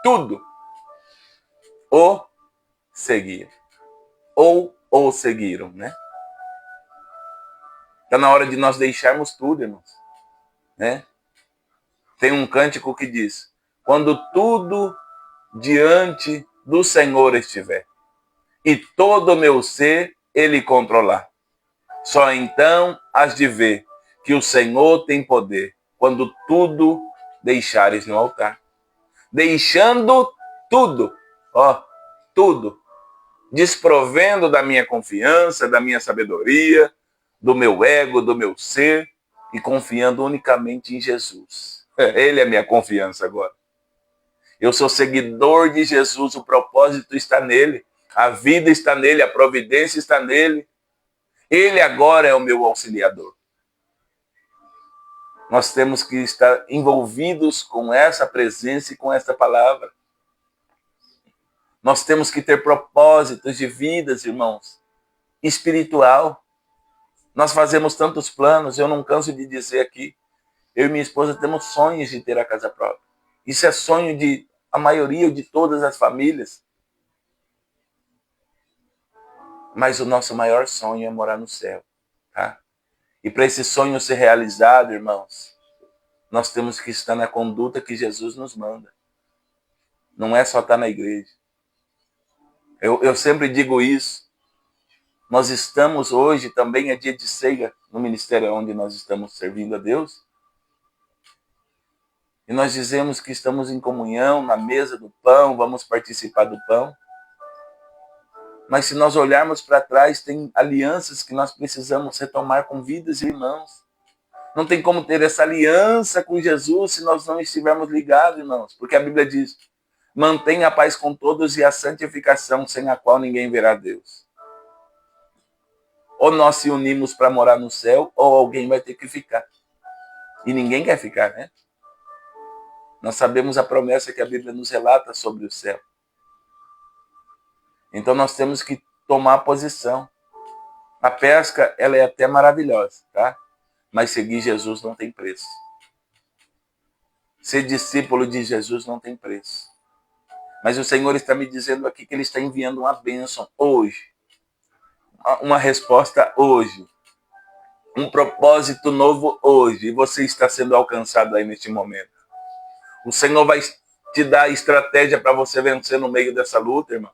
tudo, o seguiram. Ou o seguiram, né? Está na hora de nós deixarmos tudo, irmãos. Né? Tem um cântico que diz: quando tudo diante do Senhor estiver, e todo o meu ser Ele controlar, só então has de ver que o Senhor tem poder, quando tudo deixares no altar. Deixando tudo, ó, tudo, desprovendo da minha confiança, da minha sabedoria, do meu ego, do meu ser, e confiando unicamente em Jesus. Ele é a minha confiança agora. Eu sou seguidor de Jesus, o propósito está nele, a vida está nele, a providência está nele. Ele agora é o meu auxiliador. Nós temos que estar envolvidos com essa presença e com essa palavra. Nós temos que ter propósitos de vidas, irmãos, espiritual. Nós fazemos tantos planos, eu não canso de dizer aqui, eu e minha esposa temos sonhos de ter a casa própria. Isso é sonho de a maioria de todas as famílias. Mas o nosso maior sonho é morar no céu, tá? E para esse sonho ser realizado, irmãos, nós temos que estar na conduta que Jesus nos manda. Não é só estar na igreja. Eu sempre digo isso. Nós estamos hoje, também é dia de ceia, no ministério onde nós estamos servindo a Deus. E nós dizemos que estamos em comunhão, na mesa do pão, vamos participar do pão. Mas se nós olharmos para trás, tem alianças que nós precisamos retomar com vidas e irmãos. Não tem como ter essa aliança com Jesus se nós não estivermos ligados, irmãos. Porque a Bíblia diz: mantenha a paz com todos e a santificação, sem a qual ninguém verá Deus. Ou nós se unimos para morar no céu, ou alguém vai ter que ficar. E ninguém quer ficar, né? Nós sabemos a promessa que a Bíblia nos relata sobre o céu. Então nós temos que tomar posição. A pesca, ela é até maravilhosa, tá? Mas seguir Jesus não tem preço. Ser discípulo de Jesus não tem preço. Mas o Senhor está me dizendo aqui que Ele está enviando uma bênção hoje. Uma resposta hoje. um propósito novo hoje, e você está sendo alcançado aí neste momento. O Senhor vai te dar estratégia para você vencer no meio dessa luta, irmão.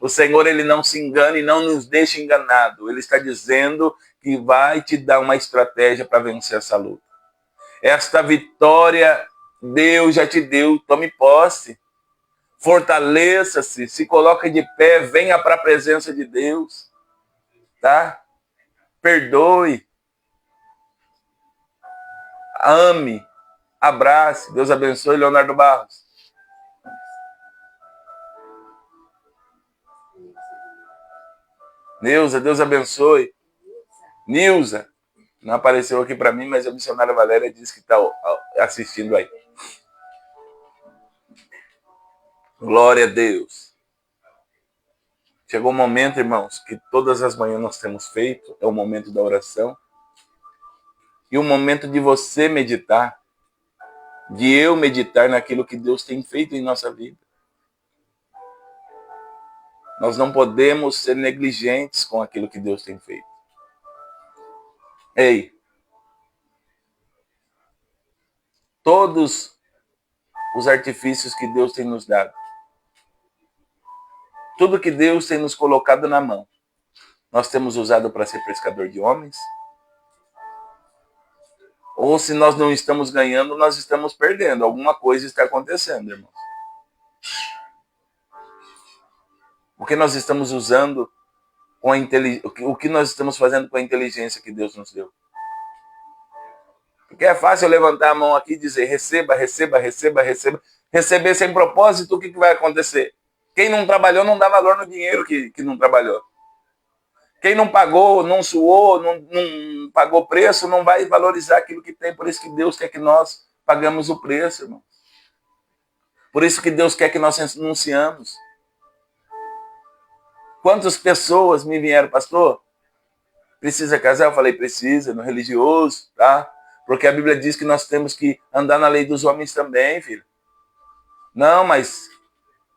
O Senhor, ele não se engana e não nos deixa enganado. Ele está dizendo que vai te dar uma estratégia para vencer essa luta. Esta vitória Deus já te deu, tome posse. Fortaleça-se, se coloque de pé, venha para a presença de Deus. Tá? Perdoe. Ame. Abrace. Deus abençoe, Leonardo Barros. Neuza, Deus abençoe. Nilza. Não apareceu aqui para mim, mas a missionária Valéria disse que está assistindo aí. Glória a Deus. Chegou o momento, irmãos, que todas as manhãs nós temos feito, é o momento da oração. E o momento de você meditar, de eu meditar naquilo que Deus tem feito em nossa vida. Nós não podemos ser negligentes com aquilo que Deus tem feito. Ei, todos os artifícios que Deus tem nos dado, tudo que Deus tem nos colocado na mão, nós temos usado para ser pescador de homens? Ou se nós não estamos ganhando, nós estamos perdendo. Alguma coisa está acontecendo, irmãos. O que nós estamos usando com a o que nós estamos fazendo com a inteligência que Deus nos deu? Porque é fácil levantar a mão aqui e dizer, receba, receba, receba, receba. Receber sem propósito, o que vai acontecer? Quem não trabalhou não dá valor no dinheiro que não trabalhou. Quem não pagou, não suou, não pagou preço, não vai valorizar aquilo que tem. Por isso que Deus quer que nós pagamos o preço, irmão. Por isso que Deus quer que nós anunciamos. Quantas pessoas me vieram, pastor? Precisa casar? Eu falei, precisa, no religioso, tá? Porque a Bíblia diz que nós temos que andar na lei dos homens também, filho. Não, mas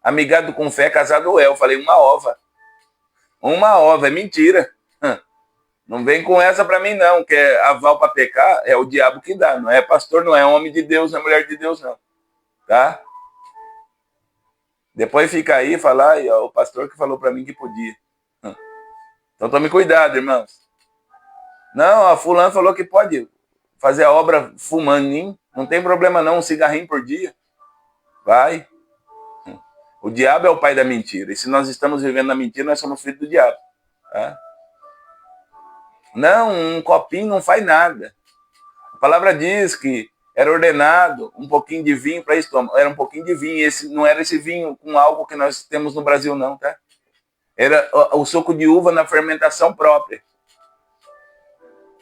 amigado com fé, casado é. Eu falei, uma ova. Uma ova, é mentira. Não vem com essa para mim, não, que é aval para pecar, é o diabo que dá. Não é pastor, não é homem de Deus, não é mulher de Deus, não. Tá? Depois fica aí e fala, o pastor que falou para mim que podia. Então tome cuidado, irmãos. Não, a fulano falou que pode fazer a obra fumando, não tem problema não, um cigarrinho por dia. Vai. O diabo é o pai da mentira. E se nós estamos vivendo na mentira, nós somos filhos do diabo. Tá? Não, um copinho não faz nada. A palavra diz que era ordenado um pouquinho de vinho para estômago. Era um pouquinho de vinho. Esse, não era esse vinho com algo que nós temos no Brasil, não, tá? Era o suco de uva na fermentação própria.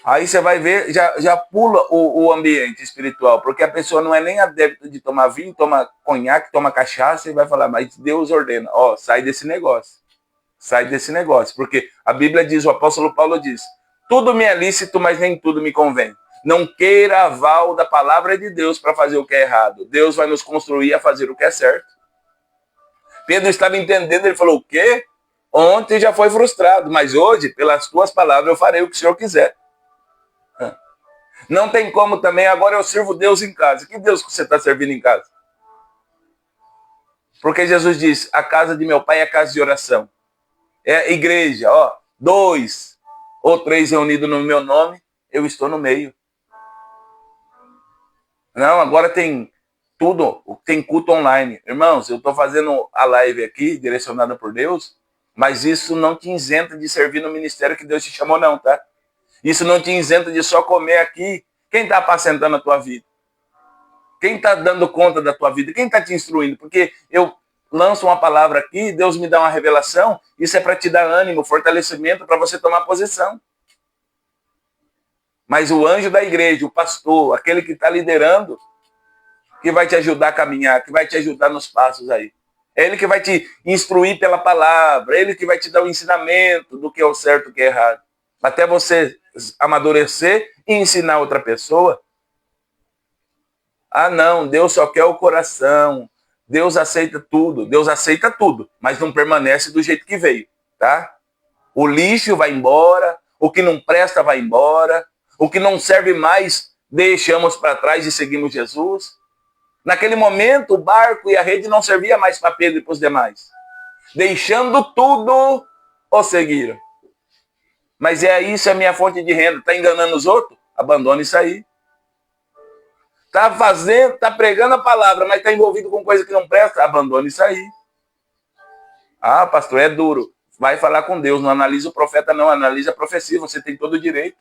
Aí você vai ver, já pula o ambiente espiritual, porque a pessoa não é nem adepta de tomar vinho, toma conhaque, toma cachaça, e vai falar, mas Deus ordena, sai desse negócio. Sai desse negócio, porque a Bíblia diz, o apóstolo Paulo diz, tudo me é lícito, mas nem tudo me convém. Não queira aval da palavra de Deus para fazer o que é errado. Deus vai nos construir a fazer o que é certo. Pedro estava entendendo, ele falou, o quê? Ontem já foi frustrado, mas hoje, pelas tuas palavras, eu farei o que o Senhor quiser. Não tem como também, agora eu sirvo Deus em casa. Que Deus que você está servindo em casa? Porque Jesus diz, a casa de meu pai é casa de oração. É igreja, 2 ou 3 reunidos no meu nome, eu estou no meio. Não, agora tem tudo, tem culto online. Irmãos, eu estou fazendo a live aqui, direcionada por Deus, mas isso não te isenta de servir no ministério que Deus te chamou, não, tá? Isso não te isenta de só comer aqui. Quem está apacentando a tua vida? Quem está dando conta da tua vida? Quem está te instruindo? Porque eu lanço uma palavra aqui, Deus me dá uma revelação, isso é para te dar ânimo, fortalecimento, para você tomar posição. Mas o anjo da igreja, o pastor, aquele que está liderando, que vai te ajudar a caminhar, que vai te ajudar nos passos aí. É ele que vai te instruir pela palavra, é ele que vai te dar o ensinamento do que é o certo e o que é errado. Até você amadurecer e ensinar outra pessoa. Não, Deus só quer o coração. Deus aceita tudo, mas não permanece do jeito que veio, tá? O lixo vai embora, o que não presta vai embora, o que não serve mais deixamos para trás e seguimos Jesus. Naquele momento, o barco e a rede não servia mais para Pedro e para os demais. Deixando tudo, o seguiram. Mas isso é minha fonte de renda. Está enganando os outros? Abandone isso aí. Está pregando a palavra, mas está envolvido com coisa que não presta? Abandone isso aí. Ah, pastor, é duro. Vai falar com Deus, não analisa o profeta, não, analisa a profecia, você tem todo o direito.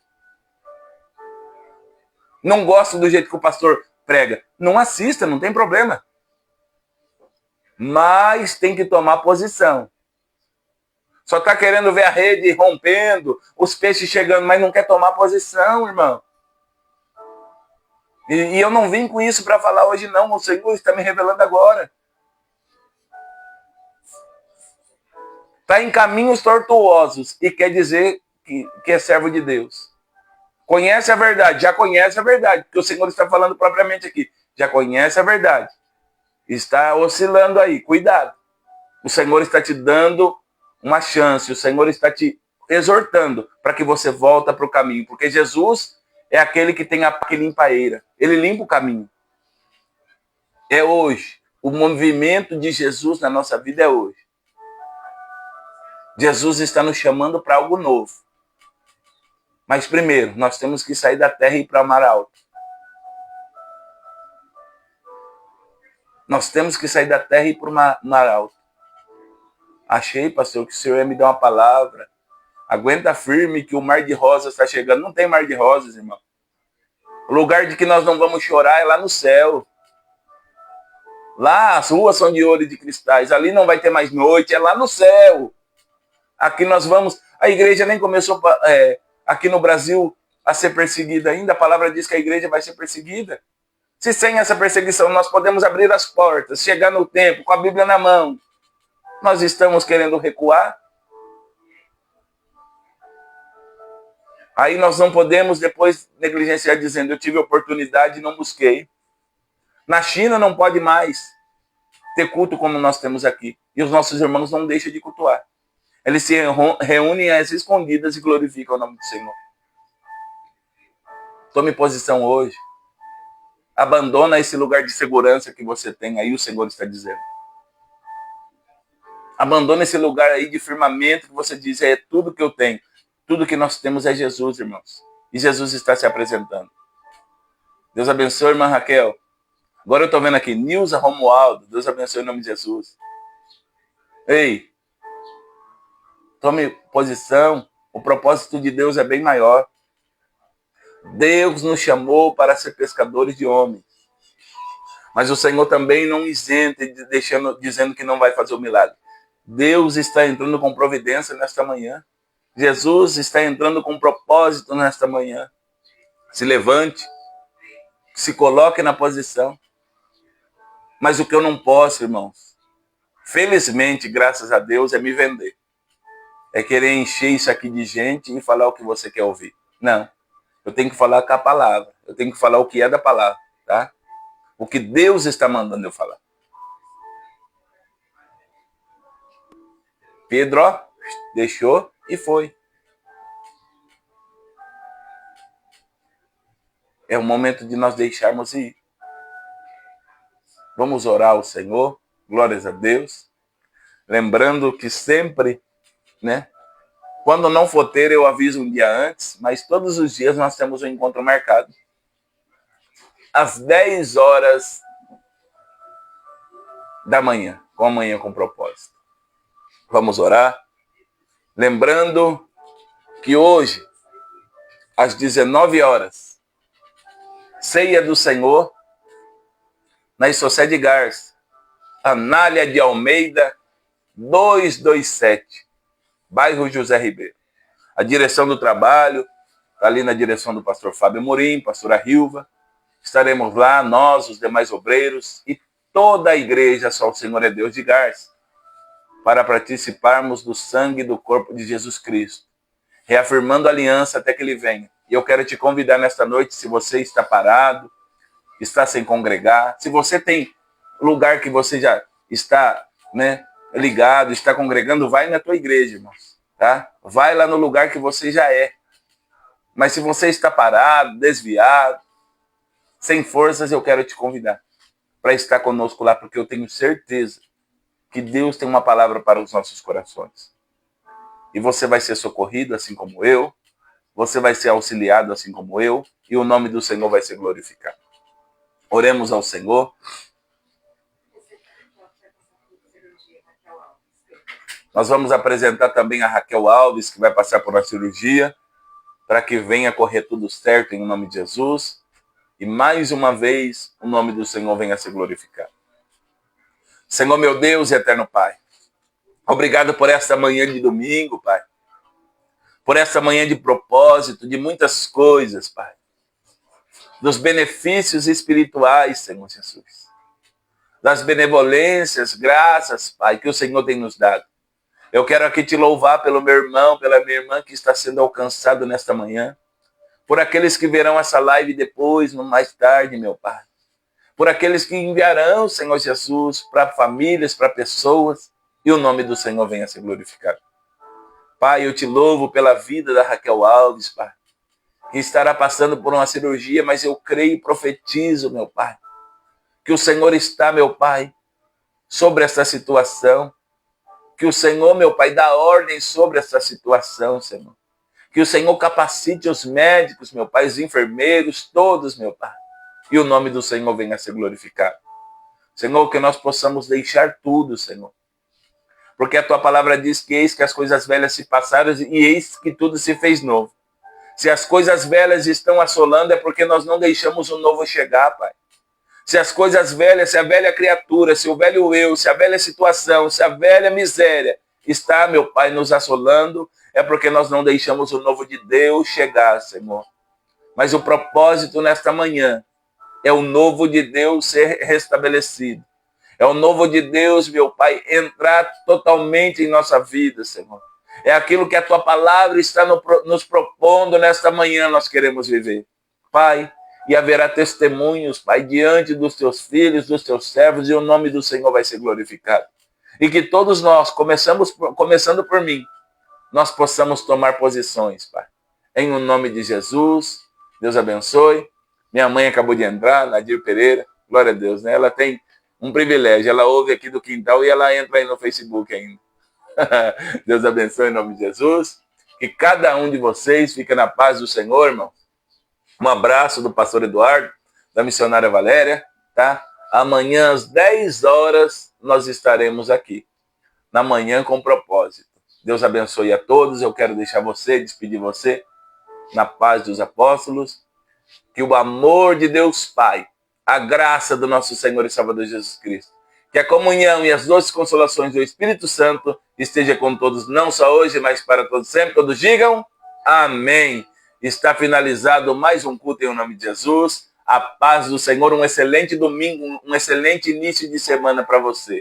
Não gosta do jeito que o pastor prega? Não assista, não tem problema. Mas tem que tomar posição. Só está querendo ver a rede rompendo, os peixes chegando, mas não quer tomar posição, irmão. E eu não vim com isso para falar hoje, não. O Senhor está me revelando agora. Está em caminhos tortuosos e quer dizer que é servo de Deus. Conhece a verdade, já conhece a verdade, porque o Senhor está falando propriamente aqui. Já conhece a verdade. Está oscilando aí, cuidado. O Senhor está te dando uma chance, o Senhor está te exortando para que você volte para o caminho, porque Jesus é aquele que tem a pá que limpa a eira. Ele limpa o caminho. É hoje. O movimento de Jesus na nossa vida é hoje. Jesus está nos chamando para algo novo. Mas primeiro, nós temos que sair da terra e ir para o mar alto. Nós temos que sair da terra e ir para o mar alto. Achei, pastor, que o Senhor ia me dar uma palavra. Aguenta firme que o mar de rosas está chegando. Não tem mar de rosas, irmão. O lugar de que nós não vamos chorar é lá no céu. Lá as ruas são de ouro e de cristais. Ali não vai ter mais noite, é lá no céu. Aqui nós vamos... A igreja nem começou aqui no Brasil a ser perseguida ainda. A palavra diz que a igreja vai ser perseguida. Se sem essa perseguição nós podemos abrir as portas, chegar no templo com a Bíblia na mão, nós estamos querendo recuar? Aí nós não podemos depois negligenciar dizendo, eu tive oportunidade e não busquei. Na China não pode mais ter culto como nós temos aqui. E os nossos irmãos não deixam de cultuar. Eles se reúnem às escondidas e glorificam o nome do Senhor. Tome posição hoje. Abandona esse lugar de segurança que você tem. Aí o Senhor está dizendo. Abandona esse lugar aí de firmamento que você diz, é tudo que eu tenho. Tudo que nós temos é Jesus, irmãos. E Jesus está se apresentando. Deus abençoe, irmã Raquel. Agora eu estou vendo aqui, Nilza Romualdo. Deus abençoe em nome de Jesus. Ei, tome posição. O propósito de Deus é bem maior. Deus nos chamou para ser pescadores de homens. Mas o Senhor também não isenta, dizendo que não vai fazer o milagre. Deus está entrando com providência nesta manhã. Jesus está entrando com propósito nesta manhã. Se levante. Se coloque na posição. Mas o que eu não posso, irmãos, felizmente, graças a Deus, é me vender. É querer encher isso aqui de gente e falar o que você quer ouvir. Não. Eu tenho que falar com a palavra. Eu tenho que falar o que é da palavra. Tá? O que Deus está mandando eu falar. Pedro, ó, deixou e foi. É o momento de nós deixarmos ir. Vamos orar ao Senhor, glórias a Deus. Lembrando que sempre, né? Quando não for ter, eu aviso um dia antes, mas todos os dias nós temos um encontro marcado. Às 10 horas da manhã, com amanhã com propósito. Vamos orar. Lembrando que hoje, às 19 horas, ceia do Senhor, na Isocé de Garça, Anália de Almeida, 227, bairro José Ribeiro. A direção do trabalho está ali na direção do pastor Fábio Morim, pastora Rilva. Estaremos lá, nós, os demais obreiros e toda a igreja, só o Senhor é Deus de Garça, para participarmos do sangue do corpo de Jesus Cristo, reafirmando a aliança até que Ele venha. E eu quero te convidar nesta noite, se você está parado, está sem congregar, se você tem lugar que você já está, né, ligado, está congregando, vai na tua igreja, irmãos. Tá? Vai lá no lugar que você já é. Mas se você está parado, desviado, sem forças, eu quero te convidar para estar conosco lá, porque eu tenho certeza que Deus tem uma palavra para os nossos corações. E você vai ser socorrido assim como eu, você vai ser auxiliado assim como eu, e o nome do Senhor vai ser glorificado. Oremos ao Senhor. Nós vamos apresentar também a Raquel Alves, que vai passar por uma cirurgia, para que venha correr tudo certo em nome de Jesus. E mais uma vez, o nome do Senhor venha ser glorificado. Senhor, meu Deus e eterno Pai, obrigado por esta manhã de domingo, Pai. Por esta manhã de propósito, de muitas coisas, Pai. Dos benefícios espirituais, Senhor Jesus. Das benevolências, graças, Pai, que o Senhor tem nos dado. Eu quero aqui te louvar pelo meu irmão, pela minha irmã que está sendo alcançado nesta manhã. Por aqueles que verão essa live depois, mais tarde, meu Pai. Por aqueles que enviarão, Senhor Jesus, para famílias, para pessoas, e o nome do Senhor venha ser glorificado. Pai, eu te louvo pela vida da Raquel Alves, Pai, que estará passando por uma cirurgia, mas eu creio e profetizo, meu Pai, que o Senhor está, meu Pai, sobre essa situação, que o Senhor, meu Pai, dá ordem sobre essa situação, Senhor. Que o Senhor capacite os médicos, meu Pai, os enfermeiros, todos, meu Pai. E o nome do Senhor venha a ser glorificado. Senhor, que nós possamos deixar tudo, Senhor. Porque a tua palavra diz que eis que as coisas velhas se passaram e eis que tudo se fez novo. Se as coisas velhas estão assolando é porque nós não deixamos o novo chegar, Pai. Se as coisas velhas, se a velha criatura, se o velho eu, se a velha situação, se a velha miséria está, meu Pai, nos assolando, é porque nós não deixamos o novo de Deus chegar, Senhor. Mas o propósito nesta manhã é o novo de Deus ser restabelecido. É o novo de Deus, meu Pai, entrar totalmente em nossa vida, Senhor. É aquilo que a tua palavra está nos propondo nesta manhã, nós queremos viver. Pai, e haverá testemunhos, Pai, diante dos teus filhos, dos teus servos, e o nome do Senhor vai ser glorificado. E que todos nós, começando por mim, nós possamos tomar posições, Pai. Em o nome de Jesus, Deus abençoe. Minha mãe acabou de entrar, Nadir Pereira, glória a Deus, né? Ela tem um privilégio, ela ouve aqui do quintal e ela entra aí no Facebook ainda. Deus abençoe em nome de Jesus. Que cada um de vocês fique na paz do Senhor, irmão. Um abraço do pastor Eduardo, da missionária Valéria, tá? Amanhã às 10 horas nós estaremos aqui. Na manhã com propósito. Deus abençoe a todos. Eu quero deixar você, despedir você, na paz dos apóstolos. Que o amor de Deus Pai, a graça do nosso Senhor e Salvador Jesus Cristo, que a comunhão e as doces consolações do Espírito Santo esteja com todos, não só hoje, mas para todos sempre. Todos digam amém. Está finalizado mais um culto em nome de Jesus. A paz do Senhor, um excelente domingo, um excelente início de semana para você.